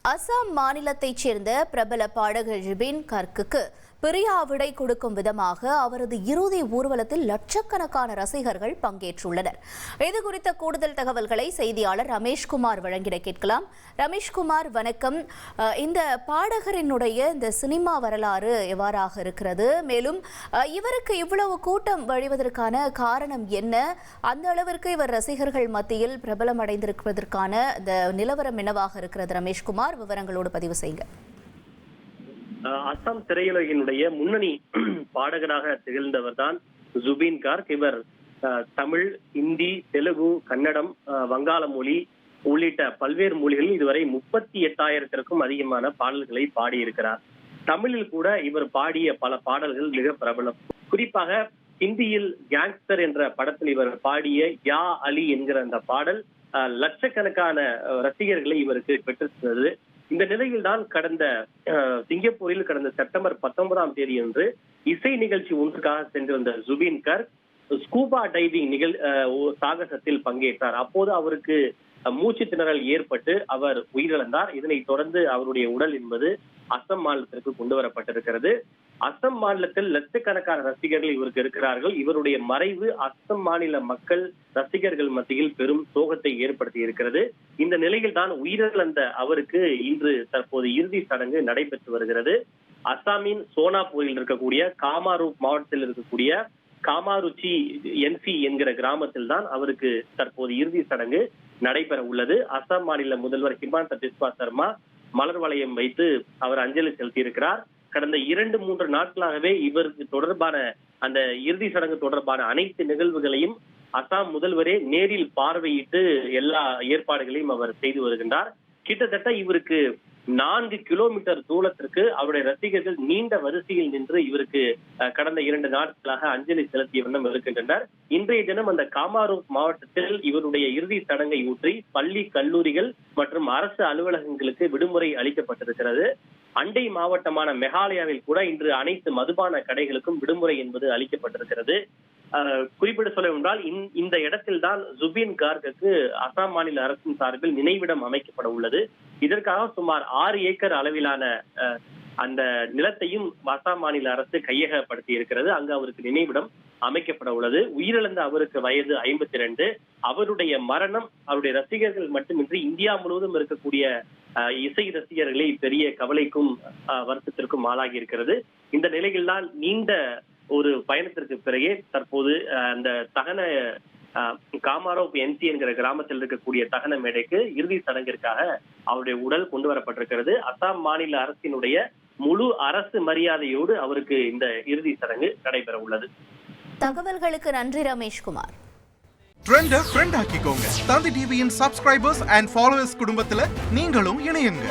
அசாம் மாநிலத்தைச் சேர்ந்த பிரபல பாடகர் ஜுபின் கர்க்குக்கு பெரிய விடை கொடுக்கும் விதமாக அவரது இறுதி ஊர்வலத்தில் லட்சக்கணக்கான ரசிகர்கள் பங்கேற்றுள்ளனர். இது குறித்த கூடுதல் தகவல்களை செய்தியாளர் ரமேஷ்குமார் வழங்கிட கேட்கலாம். ரமேஷ்குமார், வணக்கம். இந்த பாடகரினுடைய இந்த சினிமா வரலாறு எவ்வாறாக இருக்கிறது? மேலும் இவருக்கு இவ்வளவு கூட்டம் வழிவதற்கான காரணம் என்ன? அந்த அளவிற்கு இவர் ரசிகர்கள் மத்தியில் பிரபலம் அடைந்திருப்பதற்கான இந்த நிலவரம் என்னவாக இருக்கிறது? ரமேஷ்குமார், விவரங்களோடு பதிவு செய்யுங்க. அசாம் திரையுலகினுடைய முன்னணி பாடகராக திகழ்ந்தவர் தான் ஜுபின் கார்க். இவர் தமிழ், இந்தி, தெலுங்கு, கன்னடம், வங்காள மொழி உள்ளிட்ட பல்வேறு மொழிகளில் இதுவரை 38,000த்திற்கும் அதிகமான பாடல்களை பாடியிருக்கிறார். தமிழில் கூட இவர் பாடிய பல பாடல்கள் மிக பிரபலம். குறிப்பாக ஹிந்தியில் கேங்ஸ்டர் என்ற படத்தில் இவர் பாடிய யா அலி என்கிற அந்த பாடல் லட்சக்கணக்கான ரசிகர்களை இவருக்கு பெற்றிருந்தது. இந்த நிலையில் தான் சிங்கப்பூரில் கடந்த செப்டம்பர் 19ஆம் தேதி அன்று இசை நிகழ்ச்சி ஒன்றுக்காக சென்றிருந்த ஜுபின் கார்க் ஸ்கூபா டைவிங் சாகசத்தில் பங்கேற்றார். அப்போது அவருக்கு மூச்சு திணறல் ஏற்பட்டு அவர் உயிரிழந்தார். இதனைத் தொடர்ந்து அவருடைய உடல் என்பது அசாம் மாநிலத்திற்கு கொண்டு வரப்பட்டிருக்கிறது. அசாம் மாநிலத்தில் லட்சக்கணக்கான ரசிகர்கள் இவருக்கு இருக்கிறார்கள். இவருடைய மறைவு அசாம் மாநில மக்கள் ரசிகர்கள் மத்தியில் பெரும் சோகத்தை ஏற்படுத்தி இருக்கிறது. இந்த நிலையில் தான் உயிரிழந்த அவருக்கு இன்று தற்போது இறுதி சடங்கு நடைபெற்று வருகிறது. அசாமின் சோனாப்பூரில் இருக்கக்கூடிய காமாரூப் மாவட்டத்தில் இருக்கக்கூடிய காமாருச்சி என்சி என்கிற கிராமத்தில் தான் அவருக்கு தற்போது இறுதி சடங்கு நடைபெற உள்ளது. அசாம் மாநில முதல்வர் ஹிமந்த பிஸ்வா சர்மா மலர் வளையம் வைத்து அவர் அஞ்சலி செலுத்தியிருக்கிறார். கடந்த 2-3 நாட்களாகவே இவருக்கு தொடர்பான அந்த இறுதி சடங்கு தொடர்பான அனைத்து நிகழ்வுகளையும் அசாம் முதல்வரே நேரில் பார்வையிட்டு எல்லா ஏற்பாடுகளையும் அவர் செய்து வருகின்றார். கிட்டத்தட்ட இவருக்கு 4 கிலோமீட்டர் தூரத்திற்கு அவருடைய ரசிகர்கள் நீண்ட வரிசையில் நின்று இவருக்கு கடந்த 2 நாட்களாக அஞ்சலி செலுத்திய வண்ணம் இருக்கின்றனர். இன்றைய தினம் அந்த காமாரூப் மாவட்டத்தில் இவருடைய இறுதி சடங்கை ஊற்றி பள்ளி, கல்லூரிகள் மற்றும் அரசு அலுவலகங்களுக்கு விடுமுறை அளிக்கப்பட்டிருக்கிறது. அண்டை மாவட்டமான மெகாலயாவில் கூட இன்று அனைத்து மதுபான கடைகளுக்கும் விடுமுறை என்பது அளிக்கப்பட்டிருக்கிறது. குறிப்பிட சொல்ல என்றால் இந்த இடத்தில் தான் ஜுபின் கார்க்கு அசாம் மாநில அரசின் சார்பில் நினைவிடம் அமைக்கப்பட உள்ளது. இதற்காக சுமார் 6 ஏக்கர் அளவிலான அந்த நிலத்தையும் அசாம் மாநில அரசு கையகப்படுத்தி இருக்கிறது. அங்கு அவருக்கு நினைவிடம் அமைக்கப்பட உள்ளது. உயிரிழந்த அவருக்கு வயது 52. அவருடைய மரணம் அவருடைய ரசிகர்கள் மட்டுமின்றி இந்தியா முழுவதும் இருக்கக்கூடிய இசை ரசிகர்களை பெரிய கவலைக்கும் வருத்தத்திற்கும் ஆளாகி இருக்கிறது. இந்த நிலையில் தான் நீண்ட ஒரு பயணத்திற்கு பிறகே தற்போது அந்த தகன காமாரோப் என்சி என்கிற கிராமத்தில் இருக்கக்கூடிய தகன மேடைக்கு இறுதி சடங்கிற்காக அவருடைய உடல் கொண்டு வரப்பட்டிருக்கிறது. அசாம் மாநில அரசினுடைய முழு அரசு மரியாதையோடு அவருக்கு இந்த இறுதி சடங்கு நடைபெற உள்ளது. தகவல்களுக்கு நன்றி ரமேஷ்குமார். ட்ரெண்டை ஃப்ரெண்ட் ஆக்கிக்கோங்க. தந்தி டிவியின் சப்ஸ்கிரைபர்ஸ் அண்ட் ஃபாலோவர்ஸ் குடும்பத்துல நீங்களும் இணையுங்க.